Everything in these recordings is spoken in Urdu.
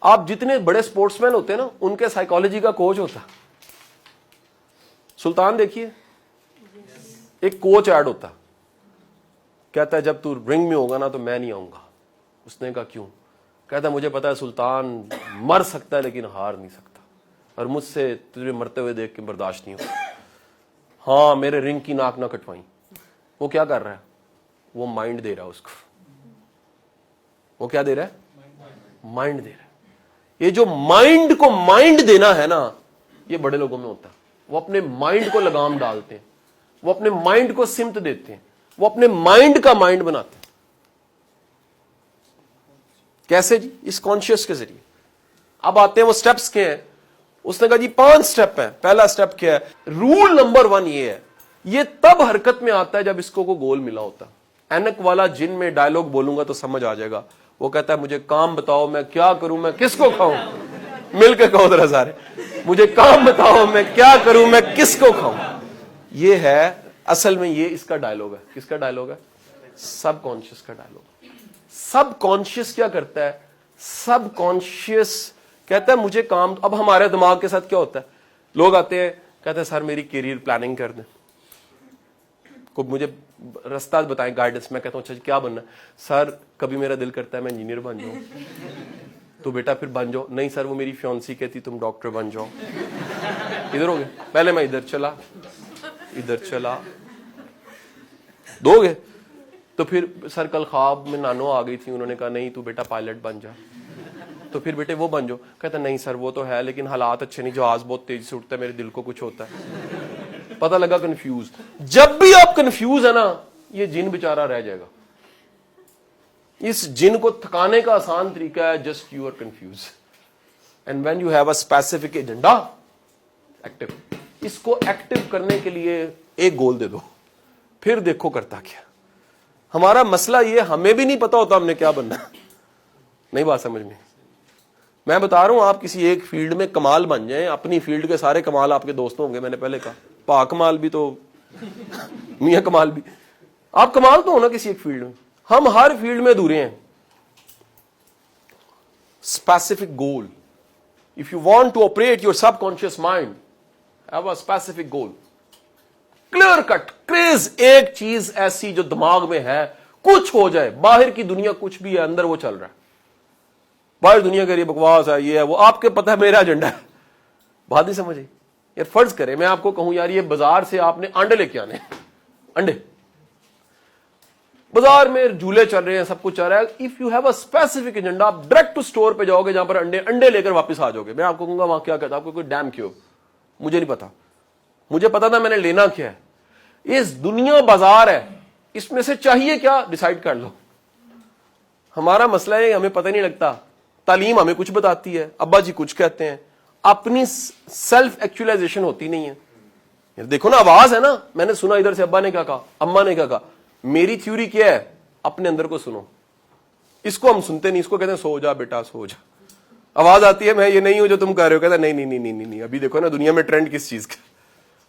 آپ جتنے بڑے سپورٹس مین ہوتے ہیں نا ان کے سائیکالوجی کا کوچ ہوتا ہے. سلطان دیکھیے ایک کوچ ایڈ ہوتا, کہتا ہے جب تو رنگ میں ہوگا نا تو میں نہیں آؤں گا. اس نے کہا کیوں؟ کہتا ہے مجھے پتا ہے سلطان مر سکتا ہے لیکن ہار نہیں سکتا, اور مجھ سے تجھے مرتے ہوئے دیکھ کے برداشت نہیں ہوتا. ہاں میرے رنگ کی ناک نہ کٹوائیں. وہ کیا کر رہا ہے؟ وہ مائنڈ دے رہا ہے اس کو. وہ کیا دے رہا ہے؟ مائنڈ دے رہا ہے. یہ جو مائنڈ کو مائنڈ دینا ہے نا, یہ بڑے لوگوں میں ہوتا ہے. وہ اپنے مائنڈ کو لگام ڈالتے ہیں, وہ اپنے مائنڈ کو سمت دیتے ہیں, وہ اپنے مائنڈ کا مائنڈ بناتے ہیں. کیسے جی؟ اس کانشیس کے ذریعے. اب آتے ہیں وہ سٹیپس کے ہیں. اس نے کہا جی 5 سٹیپ ہیں. پہلا سٹیپ کیا ہے؟ رول نمبر 1 یہ ہے, یہ تب حرکت میں آتا ہے جب اس کو گول ملا ہوتا. اینک والا جن میں ڈائلوگ بولوں گا تو سمجھ آ جائے گا. وہ کہتا ہے مجھے کام بتاؤ میں کیا کروں, میں کس کو کھاؤں. مل کے کہو ذرا سارے, مجھے کام بتاؤ میں کیا کروں, میں کس کو کھاؤں. یہ ہے اصل میں, یہ اس کا ڈائلوگ ہے. کس کا ڈائلوگ ہے؟ سب کانشیس کا ڈائلوگ. سب کانشیس کیا کرتا ہے؟ سب کانشیس کہتا ہے مجھے کام. اب ہمارے دماغ کے ساتھ کیا ہوتا ہے؟ لوگ آتے ہیں کہتے ہیں سر میری کیریئر پلاننگ کر دیں, کو مجھے رستہ بتائیں, گائیڈنس. میں کہتا ہوں اچھا کیا بننا ہے؟ سر کبھی میرا دل کرتا ہے میں انجینئر بن جاؤں. تو بیٹا پھر بن جاؤ. نہیں سر وہ میری فیونسی کہتی تم ڈاکٹر بن جاؤ. ادھر ہو گئے, پہلے میں ادھر چلا, ادھر چلا, دو گے. تو پھر سر کل خواب میں نانو آ گئی تھی, انہوں نے کہا نہیں تو بیٹا پائلٹ بن جا. تو پھر بیٹے وہ بن جاؤ. کہتا نہیں سر وہ تو ہے لیکن حالات اچھے نہیں, جہاز بہت تیزی سے اٹھتا ہے, میرے دل کو کچھ ہوتا ہے. پتہ لگا کنفیوز. جب بھی آپ کنفیوز ہے نا, یہ جن بیچارہ رہ جائے گا. اس جن کو تھکانے کا آسان طریقہ ہے just you are confused. And when you have a specific agenda, active. اس کو ایکٹیو کرنے کے لیے ایک گول دے دو, پھر دیکھو کرتا کیا. ہمارا مسئلہ یہ, ہمیں بھی نہیں پتا ہوتا ہم نے کیا بننا. نہیں بات سمجھ میں؟ میں بتا رہا ہوں آپ کسی ایک فیلڈ میں کمال بن جائیں, اپنی فیلڈ کے سارے کمال آپ کے دوست ہوں گے. میں نے پہلے کہا پا کمال بھی تو میاں کمال بھی, آپ کمال تو ہونا کسی ایک فیلڈ میں. ہم ہر فیلڈ میں ادھورے ہیں. Specific goal. If you want to operate your subconscious mind, have a specific goal. Clear cut craze, ایک چیز ایسی جو دماغ میں ہے, کچھ ہو جائے, باہر کی دنیا کچھ بھی ہے, اندر وہ چل رہا ہے. باہر دنیا کے لیے بکواس ہے, یہ ہے وہ, آپ کے پتہ ہے میرا ایجنڈا ہے. بات نہیں سمجھ آئی یار. فرض کرے میں آپ کو کہوں یار یہ بازار سے آپ نے انڈے لے کے آنے, انڈے بازار میں جھولے چل رہے ہیں, سب کچھ چل رہا ہے. If you have a specific agenda, آپ ڈائریکٹ ٹو اسٹور پہ جاؤ گے جہاں پر انڈے لے کر واپس آ جاؤ گے. میں آپ کو کہوں گا وہاں کیا کہتا, آپ کو کوئی ڈیم کیوں, مجھے نہیں پتا. مجھے پتا تھا میں نے لینا کیا ہے. اس دنیا بازار ہے, اس میں سے چاہیے کیا ڈیسائیڈ کر لو. ہمارا مسئلہ ہے ہمیں پتہ نہیں لگتا. تعلیم ہمیں کچھ بتاتی ہے, ابا جی کچھ کہتے ہیں, اپنی سیلف ایکچولائزیشن ہوتی نہیں ہے. دیکھو نا آواز ہے نا, میں نے سنا ادھر سے ابا نے کیا کہا, اما نے کیا کہا. میری تھیوری کیا ہے, اپنے اندر کو سنو. اس کو ہم سنتے نہیں, اس کو کہتے ہیں سو جا بیٹا سو جا. آواز آتی ہے میں یہ نہیں ہوں جو تم کہہ رہے ہو, کہتا نہیں نہیں نہیں نہیں نہیں. ابھی دیکھو نا دنیا میں ٹرینڈ کس چیز کا,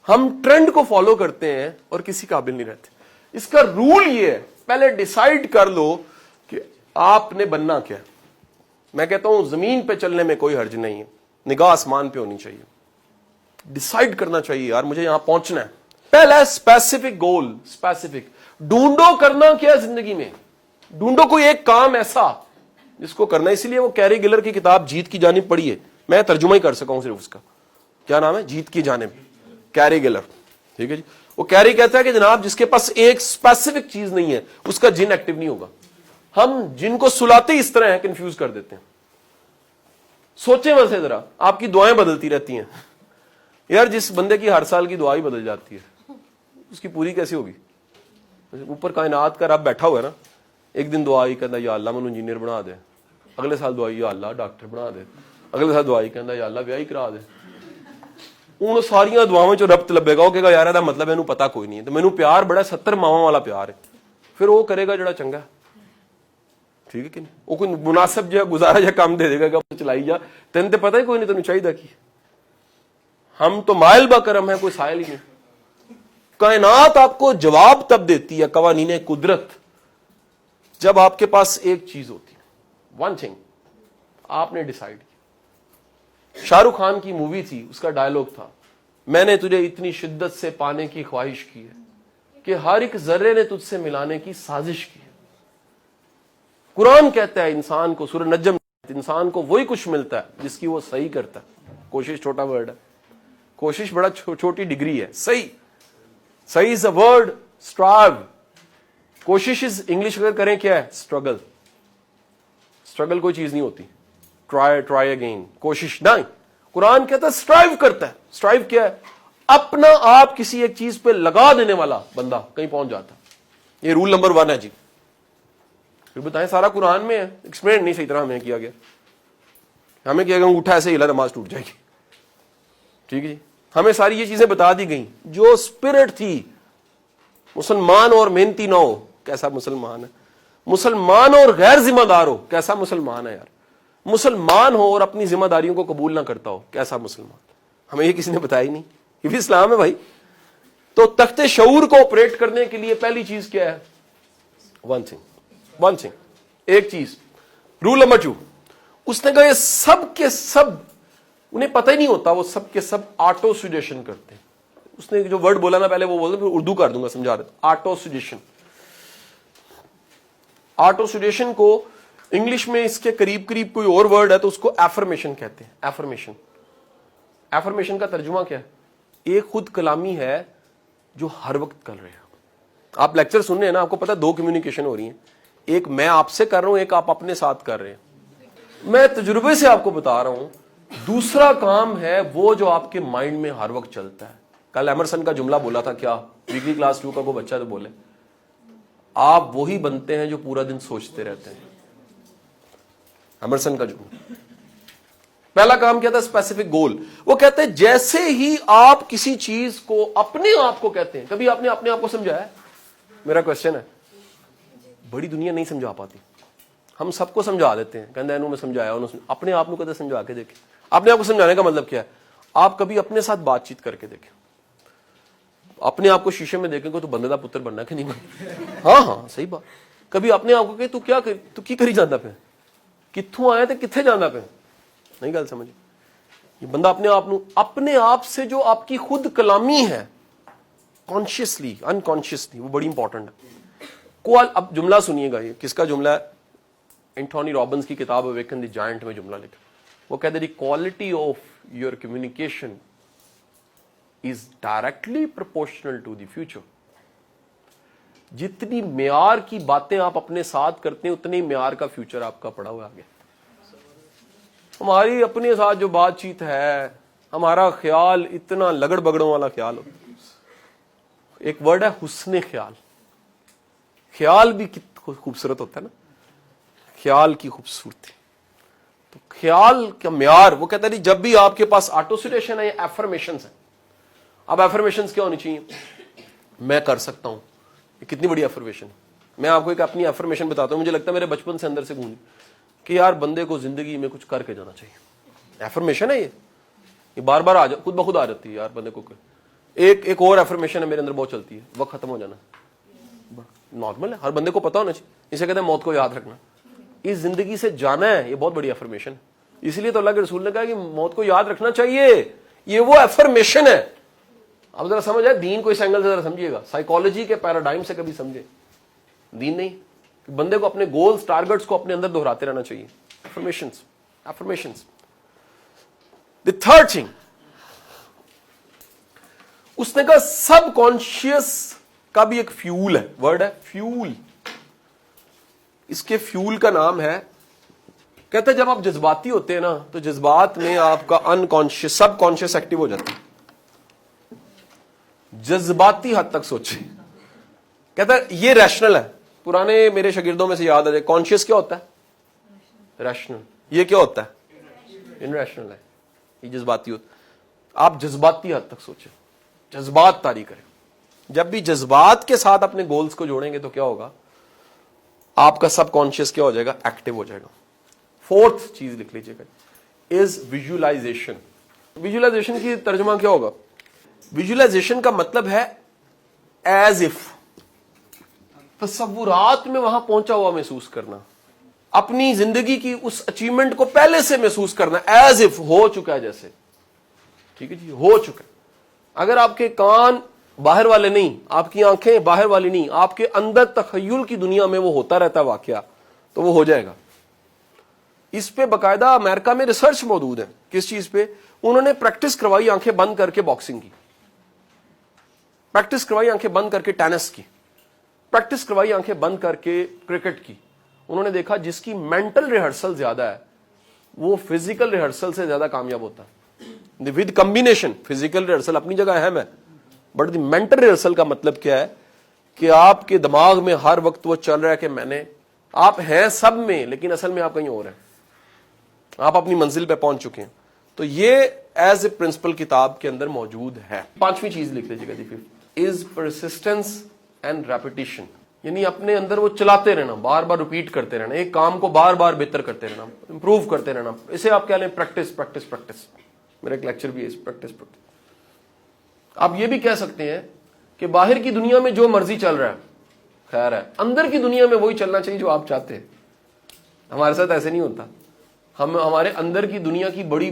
ہم ٹرینڈ کو فالو کرتے ہیں اور کسی قابل نہیں رہتے. اس کا رول یہ ہے, پہلے ڈیسائیڈ کر لو کہ آپ نے بننا کیا. میں کہتا ہوں زمین پہ چلنے میں کوئی حرج نہیں ہے, نگاہ آسمان پہ ہونی چاہیے. ڈیسائیڈ کرنا چاہیے یار مجھے یہاں پہنچنا ہے. پہلا اسپیسیفک گول. اسپیسیفک ڈھونڈو کرنا کیا ہے زندگی میں. ڈھونڈو کوئی ایک کام ایسا جس کو کرنا ہے. اسی لیے وہ کیری گلر کی کتاب جیت کی جانب پڑھی ہے, میں ترجمہ ہی کر سکا ہوں صرف اس کا. کیا نام ہے؟ جیت کی جانب, کیری گلر. ٹھیک ہے جی. وہ کیری کہتا ہے کہ جناب جس کے پاس ایک اسپیسیفک چیز نہیں ہے اس کا جن ایکٹیو نہیں ہوگا. ہم جن کو سلاتے اس طرح ہیں, کنفیوز کر دیتے ہیں. سوچیں ویسے ذرا, آپ کی دعائیں بدلتی رہتی ہیں. یار جس بندے کی ہر سال کی دعا ہی بدل جاتی ہے, اس کی پوری کیسی ہوگی؟ اوپر کائنات کا رب بیٹھا ہوا ہے نا, ایک دن دعا ہی کہتا یا اللہ مینوں انجینئر بنا دے, اگلے سال دعا یا اللہ ڈاکٹر بنا دے, اگلے سال دعا ہی کہتا یا اللہ بیاہ ہی کرا دے. ان ساریاں دعاواں چ ربط لبے گا, وہ کہے گا یار دا مطلب اینوں پتا کوئی نہیں ہے, تو مینوں پیار بڑا 70 ماواں والا پیار ہے. پھر وہ کرے گا جڑا چنگا. ٹھیک ہے کہ نہیں؟ وہ کوئی مناسب جہا گزارا جہا کام دے دے گا کہ چلائی جا, تین تے پتہ ہی کوئی نہیں تینوں چاہیے کی. ہم تو مائل با کرم ہے, کوئی سائل ہی نہیں. کائنات آپ کو جواب تب دیتی ہے, قوانین قدرت, جب آپ کے پاس ایک چیز ہوتی ہے, ون تھنگ. آپ نے ڈیسائیڈ کیا. شاہ رخ خان کی مووی تھی, اس کا ڈائلوگ تھا, میں نے تجھے اتنی شدت سے پانے کی خواہش کی ہے کہ ہر ایک ذرے نے تجھ سے ملانے کی سازش کی ہے. قرآن کہتا ہے انسان کو, سورہ نجم, انسان کو وہی کچھ ملتا ہے جس کی وہ صحیح کرتا ہے. کوشش چھوٹا ورڈ ہے, کوشش بڑا چھوٹی ڈگری ہے. صحیح از اے ورڈ, اسٹرائیو. کوشش از انگلش اگر کریں کیا ہے, اسٹرگل. اسٹرگل کوئی چیز نہیں ہوتی. ٹرائی اگین, کوشش نہیں. قرآن کہتا ہے اسٹرائیو کرتا ہے. اسٹرائیو کیا ہے؟ اپنا آپ کسی ایک چیز پہ لگا دینے والا بندہ کہیں پہنچ جاتا. یہ رول نمبر 1 ہے جی. پھر بتائیں سارا قرآن میں ہے, ایکسپلین نہیں صحیح طرح ہمیں کیا گیا. ہمیں کیا گیا اٹھا ایسے ہی نماز ٹوٹ جائے گی. ٹھیک ہے جی, ہمیں ساری یہ چیزیں بتا دی گئیں. جو اسپرٹ تھی مسلمان اور محنتی نہ ہو کیسا مسلمان ہے, مسلمان اور غیر ذمہ دار ہو کیسا مسلمان ہے یار, مسلمان ہو اور اپنی ذمہ داریوں کو قبول نہ کرتا ہو کیسا مسلمان. ہمیں یہ کسی نے بتایا ہی نہیں. یہ بھی اسلام ہے بھائی. تو تخت شعور کو آپریٹ کرنے کے لیے پہلی چیز کیا ہے؟ ون تھنگ, ایک چیز. رول نمبر 2, اس نے کہا یہ سب کے سب انہیں پتہ ہی نہیں ہوتا, وہ سب کے سب آٹو سجیشن کرتے ہیں. اس نے جو ورڈ بولا نا پہلے وہ بولتے, پھر اردو کر دوں گا سمجھا رہا. Auto suggestion. آٹو سجیشن کو انگلش میں اس کے قریب کوئی اور ورڈ ہے تو اس کو ایفرمیشن کہتے ہیں. ایفرمیشن کا ترجمہ کیا ہے؟ ایک خود کلامی ہے جو ہر وقت کر رہے ہیں. آپ لیکچر سن رہے ہیں نا, آپ کو پتا 2 کمیونیکیشن ہو رہی ہیں. ایک میں آپ سے کر رہا ہوں, ایک آپ اپنے ساتھ کر رہے ہیں. میں تجربے سے آپ کو بتا رہا ہوں. دوسرا کام ہے وہ جو آپ کے مائنڈ میں ہر وقت چلتا ہے. کل ایمرسن کا جملہ بولا تھا, کیا ویکلی کلاس 2 کا کوئی بچہ تو بولے, آپ وہی بنتے ہیں جو پورا دن سوچتے رہتے ہیں. ایمرسن کا جملہ. پہلا کام کیا تھا؟ Specific goal. وہ کہتے ہیں جیسے ہی آپ کسی چیز کو اپنے آپ کو کہتے ہیں, کبھی آپ نے اپنے آپ کو سمجھایا؟ میرا کوشچن ہے. بڑی دنیا نہیں سمجھا پاتی. ہم سب کو سمجھا دیتے ہیں, کہتے ہیں میں سمجھایا, اپنے آپ کو کہتے سمجھا کے دیکھیں. اپنے آپ کو سمجھانے کا مطلب کیا ہے؟ آپ کبھی اپنے ساتھ بات چیت کر کے دیکھیں. اپنے آپ کو شیشے میں دیکھیں کہ تو بندے دا پتر بننا کہ نہیں بننا. ہاں صحیح بات. کبھی اپنے آپ کو کہ تو کی کری جانا پہ, کتوں آیا تو کتنے جانا پہ. نہیں گل سمجھ. یہ بندہ اپنے آپ سے جو آپ کی خود کلامی ہے, کانشیسلی انکانشیسلی, وہ بڑی امپورٹنٹ ہے. اب جملہ سنیے گا, یہ کس کا جملہ ہے؟ اینٹھونی رابنس کی کتاب اویکن دی جائنٹ میں جملہ لکھا. وہ کہتے ہیں quality of your communication is directly proportional to the future. جتنی معیار کی باتیں آپ اپنے ساتھ کرتے ہیں اتنی معیار کا فیوچر آپ کا پڑا ہوا آگے. ہماری اپنے ساتھ جو بات چیت ہے, ہمارا خیال اتنا لگڑ بگڑوں والا خیال ہوتا ہے. ایک ورڈ ہے حسن خیال. خیال بھی خوبصورت ہوتا ہے نا, خیال کی خوبصورتی. تو خیال کا معیار, وہ کہتا ہے جب بھی آپ کے پاس آٹوسیلیشن ہے یا ایفرمیشنز ہیں. اب ایفرمیشنز کیا ہونی چاہیے؟ میں کر سکتا ہوں. یہ کتنی بڑی ایفرمیشن ہے. میں آپ کو ایک اپنی ایفرمیشن بتاتا ہوں, مجھے لگتا ہے میرے بچپن سے اندر سے گونجی کہ یار بندے کو زندگی میں کچھ کر کے جانا چاہیے. ایفرمیشن ہے یہ بار بار خود بخود آ جاتی ہے یار بندے کو. ایک اور ایفرمیشن ہے میرے اندر بہت چلتی ہے, وقت ختم ہو جانا. نارمل ہے, ہر بندے کو پتا ہونا چاہیے. اسے کہتے ہیں موت کو یاد رکھنا. اس زندگی سے جانا ہے, یہ بہت بڑی ایفرمیشن ہے. اس لیے تو اللہ کے رسول نے کہا کہ موت کو یاد رکھنا چاہیے. یہ وہ ایفرمیشن ہے. اب ذرا سمجھ آئے دین کو اس اینگل سے ذرا سمجھیے گا, سائیکالوجی کے پیراڈائم سے کبھی سمجھے. دین نہیں, بندے کو اپنے گولز ٹارگٹس کو اپنے اندر دہراتے رہنا چاہیے. ایفرمیشنز. دی تھرڈ تھنگ, اس نے کہا سب کانشیس کا بھی ایک فیول ہے. ورڈ ہے فیول. اس کے فیول کا نام ہے, کہتے ہیں جب آپ جذباتی ہوتے ہیں نا تو جذبات میں آپ کا انکانشیس سب کانشیس ایکٹیو ہو جاتا ہے. جذباتی حد تک سوچیں. کہتا ہے یہ ریشنل ہے. پرانے میرے شاگردوں میں سے یاد آ جائے, کانشیس کیا ہوتا ہے؟ ریشنل. یہ کیا ہوتا ہے؟ ان ریشنل ہے. یہ جذباتی ہوتا. آپ جذباتی حد تک سوچیں, جذبات طاری کریں. جب بھی جذبات کے ساتھ اپنے گولز کو جوڑیں گے تو کیا ہوگا؟ آپ کا سب کانشیس کیا ہو جائے گا؟ ایکٹیو ہو جائے گا. فورتھ چیز لکھ لیجیے گا, از ویژولائزیشن. ویژولائزیشن کی ترجمہ کیا ہوگا؟ ویژولائزیشن کا مطلب ہے ایز اف, تصورات میں وہاں پہنچا ہوا محسوس کرنا. اپنی زندگی کی اس اچیومنٹ کو پہلے سے محسوس کرنا ایز اف ہو چکا ہے جیسے. ٹھیک ہے جی, ہو چکا ہے. اگر آپ کے کان باہر والے نہیں, آپ کی آنکھیں باہر والی نہیں, آپ کے اندر تخیل کی دنیا میں وہ ہوتا رہتا واقعہ, تو وہ ہو جائے گا. اس پہ باقاعدہ امریکہ میں ریسرچ موجود ہے. کس چیز پہ؟ انہوں نے پریکٹس کروائی آنکھیں بند کر کے باکسنگ کی, پریکٹس کروائی آنکھیں بند کر کے ٹینس کی, پریکٹس کروائی آنکھیں بند کر کے کرکٹ کی. انہوں نے دیکھا جس کی مینٹل ریہرسل زیادہ ہے وہ فزیکل ریہرسل سے زیادہ کامیاب ہوتا ہے. ود کمبینیشن, فزیکل ریہرسل اپنی جگہ اہم ہے, بٹ دی مینٹل ریہرسل کا مطلب کیا ہے کہ آپ کے دماغ میں ہر وقت وہ چل رہا ہے کہ آپ ہیں سب میں, لیکن اصل میں آپ کہیں اور ہیں, آپ اپنی منزل پہ پہنچ چکے ہیں. تو یہ ایز اے پرنسپل کتاب کے اندر موجود ہے. 5ویں چیز لکھ لیجیے گا جی, 5 از پرسسٹنس اینڈ ریپیٹیشن. یعنی اپنے اندر وہ چلاتے رہنا, بار بار ریپیٹ کرتے رہنا, ایک کام کو بار بار بہتر کرتے رہنا, امپروو کرتے رہنا. اسے آپ کہہ لیں پریکٹس پریکٹس پریکٹس. میرا ایک لیکچر بھی ہے پریکٹس پریکٹس. آپ یہ بھی کہہ سکتے ہیں کہ باہر کی دنیا میں جو مرضی چل رہا ہے خیر ہے, اندر کی دنیا میں وہی چلنا چاہیے جو آپ چاہتے ہیں. ہمارے ساتھ ایسے نہیں ہوتا. ہمارے اندر کی دنیا کی بڑی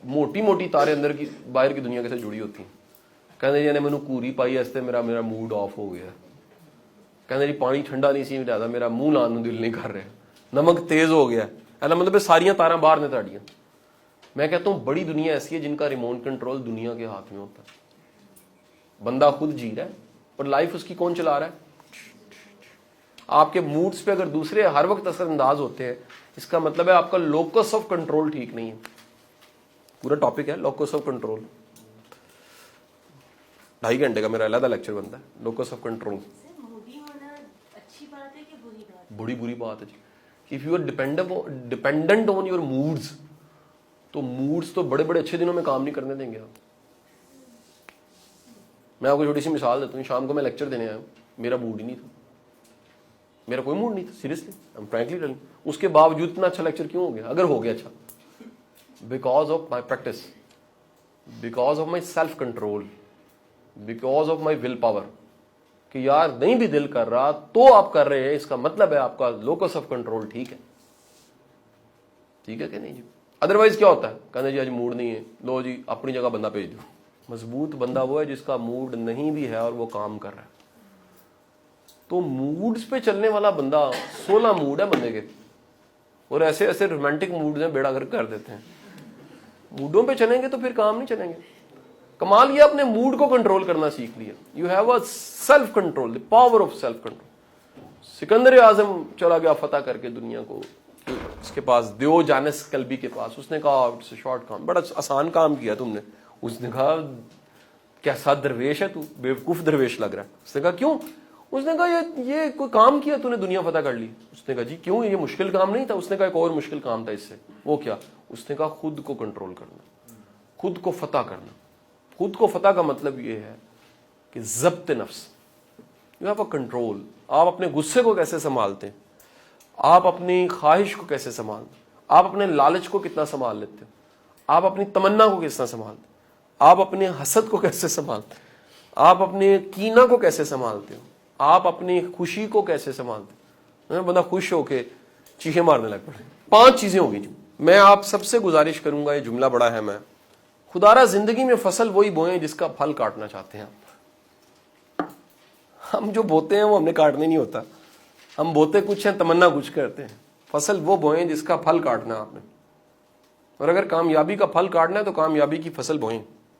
موٹی موٹی تاریں اندر کی باہر کی دنیا کے ساتھ جڑی ہوتی ہیں. کہنے جی نے مینوں کوری پائی استے میرا موڈ آف ہو گیا. کہنے جی پانی ٹھنڈا نہیں سی زیادہ, میرا منہ لانے کو دل نہیں کر رہا, نمک تیز ہو گیا. ایسا مطلب ساریاں تاراں باہر نے تاڑیاں. میں کہتا ہوں بڑی دنیا ایسی ہے جن کا ریموٹ کنٹرول دنیا کے ہاتھ میں ہوتا ہے. بندہ خود جی رہا ہے اور لائف اس کی کون چلا رہا ہے؟ آپ کے موڈز پہ اگر دوسرے ہر وقت اثر انداز ہوتے ہیں, اس کا مطلب ہے آپ کا لوکس آف کنٹرول ٹھیک نہیں ہے. پورا ٹاپک ہے لوکس آف کنٹرول. 2.5 گھنٹے کا میرا علیحدہ لیکچر بنتا ہے لوکس آف کنٹرول. بری بات ہے جی. If you are dependent on your moods, تو موڈز تو بڑے بڑے اچھے دنوں میں کام نہیں کرنے دیں گے آپ. میں آپ کو چھوٹی سی مثال دیتا ہوں. شام کو میں لیکچر دینے آیا ہوں, میرا موڈ ہی نہیں تھا, میرا کوئی موڈ نہیں تھا seriously, I am frankly telling. اس کے باوجود اتنا اچھا لیکچر کیوں ہو گیا؟ اگر ہو گیا اچھا, because of my practice, because of my self control, because of my will power. کہ یار نہیں بھی دل کر رہا تو آپ کر رہے ہیں, اس کا مطلب ہے آپ کا لوکس آف کنٹرول ٹھیک ہے. ٹھیک ہے کہ نہیں جی؟ ادروائز کیا ہوتا ہے, کہنے جی آج موڈ نہیں ہے, لو جی اپنی جگہ بندہ بھیج دو. مضبوط بندہ وہ ہے جس کا موڈ نہیں بھی ہے اور وہ کام کر رہا ہے. تو موڈز پہ چلنے والا بندہ, 16 موڈ ہے بندے کے, اور ایسے ایسے رومانٹک موڈز ہیں بیڑا گرک کر دیتے ہیں. موڈوں پہ چلیں گے تو پھر کام نہیں چلیں گے. کمال یہ اپنے موڈ کو کنٹرول کرنا سیکھ لیا. You have a self control, the power of self control. Sikandar Azam چلا گیا فتح کر کے دنیا کو, اس کے پاس دیو جانس کلبی کے پاس. اس نے کہا اٹس اے شارٹ کام, بڑا آسان کام کیا تم نے. اس نے کہا کیسا درویش ہے تو, بیوقوف درویش لگ رہا ہے. اس نے کہا کیوں؟ اس نے کہا یہ کوئی کام کیا تو نے دنیا فتح کر لی. اس نے کہا جی کیوں, یہ مشکل کام نہیں تھا. اس نے کہا ایک اور مشکل کام تھا اس سے. وہ کیا؟ اس نے کہا خود کو کنٹرول کرنا, خود کو فتح کرنا. خود کو فتح کا مطلب یہ ہے کہ ضبط نفس, یو ہیو اے کنٹرول. آپ اپنے غصے کو کیسے سنبھالتے ہیں, آپ اپنی خواہش کو کیسے سنبھالتے ہیں, آپ اپنے لالچ کو کتنا سنبھال لیتے ہیں, آپ اپنی تمنا کو کس طرح سنبھالتے ہیں, آپ اپنے حسد کو کیسے سنبھالتے ہیں, آپ اپنے کینہ کو کیسے سنبھالتے ہو, آپ اپنی خوشی کو کیسے سنبھالتے ہیں. بندہ خوش ہو کے چیخیں مارنے لگ پڑے. 5 چیزیں ہوگی جو میں آپ سب سے گزارش کروں گا. یہ جملہ بڑا اہم ہے. خدارا زندگی میں فصل وہی بوئیں جس کا پھل کاٹنا چاہتے ہیں آپ. ہم جو بوتے ہیں وہ ہم نے کاٹنے نہیں ہوتا. ہم بوتے کچھ ہیں, تمنا کچھ کرتے ہیں. فصل وہ بوئیں جس کا پھل کاٹنا آپ نے, اور اگر کامیابی کا پھل کاٹنا ہے تو کامیابی کی فصل بوئیں.